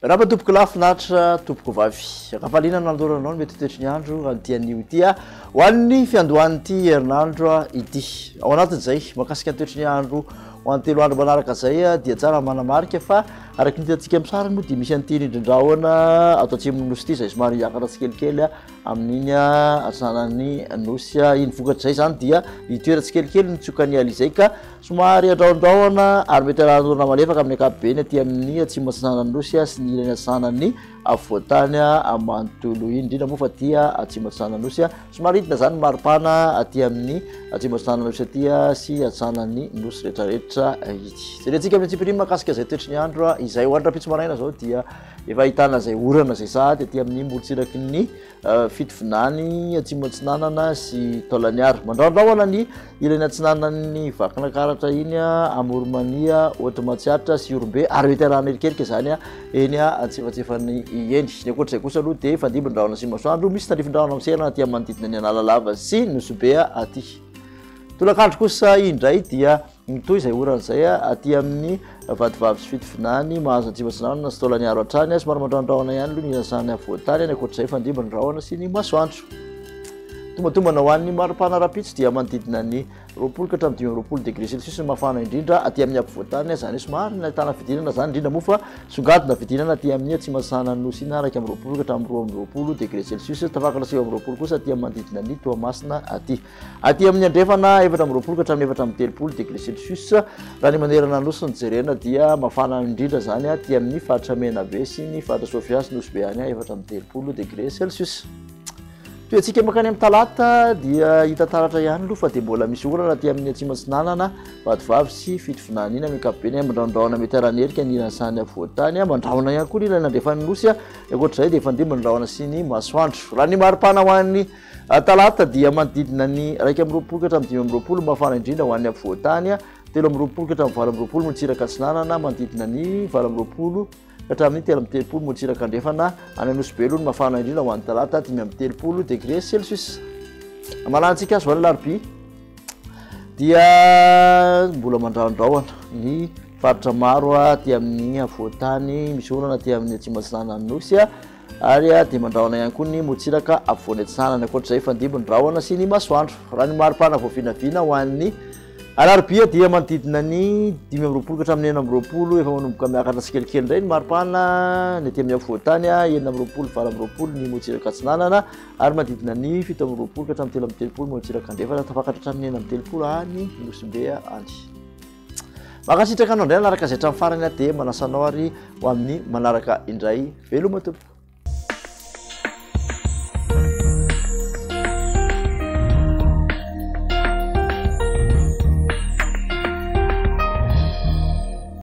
Raha tompoko lafinatra tompoko vavy rafalina nandoranao mety toetry ny andro antian'io ity ho an'ny fiandohan'ny ity herinandro ity ao anatin'izay makasika ny toetry ny andro ho an'ny telo andro manaraka zay dia tsara manamarika fa araky ny hitantsika amin'ny sarany moa dia misy an'ity indrindraona ato atsimo nosy ity zay somary hiakatra tsikelikely amin'iny atsanan'ny nosy iny vokatra zay zany dia itoera tsikelikely ny tsokany alizay ka somary adraondraona ary mety rahandorona malefaka amin'ny ankapobeny aty amin'ny atsimo atsanan'ny nosy sy ny ilany atsanan'ny avoatany amanontolo iny indrindra moa fa aty atsimo atsanan'ny nosy somary hidina zany maripana aty amin'ny atsimo atsanan'ny nosy aty sy atsanan'ny nosy rehetrarehetra ity zay atsika amin'ny tsipirimy makasika zay toetry ny andro izay hoan'ny rapitso maraina zao dia efa ahitana zay orana zay sady aty amin'ny molotsiraky ny fitovinany atsimo atsinanana sy taolaniary mandraondraona ny ilany atsinanan'ny vakinakaratra iny amoromania otomatsiaritra sy orombe ary mety arahana erikerika zany eny antsefatsefany eny ny akoatra zay kosa aloha dia fandimbandraona sy masoandro misy tandrifindraona amsena aty amin'ny manodidina ny analalava sy nosobe aty tolakandro kosa indray dia mitoy zay orana zay aty amin'ny vatovavy sy fitovinany mahazo atsimo atsinanana sy taolaniaro hatrany somary mandraondraona ihany aloha ny asany avoatany ny akoatra zay fandimbandraona sy ny masoandro tombatombana ho an'ny maripana rapitso dia manodidina ny 20 ka hatramin'ny 20 degré celsius mafana indrindra aty amin'ny ampovoatany zany somary nahitana fidinana zany indrindra moa fa songadina fidinana aty amin'ny atsimo atsinanany nosy iny araka amin'ny 20 ka hatramin'ny 20 degré celsius tafakana sy 20 kosa aty amin'ny manodidina ny toamasina aty amin'ny andrefana 20 ka hatramin'ny 30 degré celsius raha ny manerana nosy ny jerena dia mafana indrindra zany aty amin'ny faritra mena be sy ny faritra sofia sy nosy be any 30 degré celsius toetsika makany amin'ny talata dia hita taratra ihany aloha fa dia mbola misy orana aty amin'ny atsimo atsinanana vatovavy sy fitovinany iny amin'ny ankapobeny mandraondraona mety aranerika ny ilan'isany avoatany mandraona ihany koa ny ilany andrefany nosy akoatra zay dia fandimbandraona sy ny masoandro raha ny maripana ho an'ny talata dia manodidina ny 1 ka hatramin'ny 20 mafana indrindra ho an'ny avoatany 3 ka hatramin'ny 20 motsiraka atsinanana manodidina ny 20 hatramin'ny 13 motsiraka andrefana any anosy be aloha ny mafana indrindra ho an'ny talata 13 degré celsius malantsika azy ho an'ny larobia dia mbola mandraondraona ny faritra maro aty amin'ny avoatany misy orana aty amin'ny atsimo atsinanany nosy ary dia mandraona ihany koa ny motsiraka avoany atsinanany akoatra zay fandimbandraona sy ny masoandro raha ny maripana voavinavina ho an'ny alarobia dia manodidina ny 5 ka hatramin'ny 9 efa manomboka miakatra tsikelikely indray ny maripana ny aty amin'ny avoatany 9 ny motsiraka atsinanana ary manodidina ny 7 ka hatramin'ny 13 motsiraka andrefana tafakatra hatramin'ny 9 any nosimbe any makasitraka anao indray manaraka zay hatramin'ny farany dia manasanao ary ho amin'ny manaraka indray veloma tompoko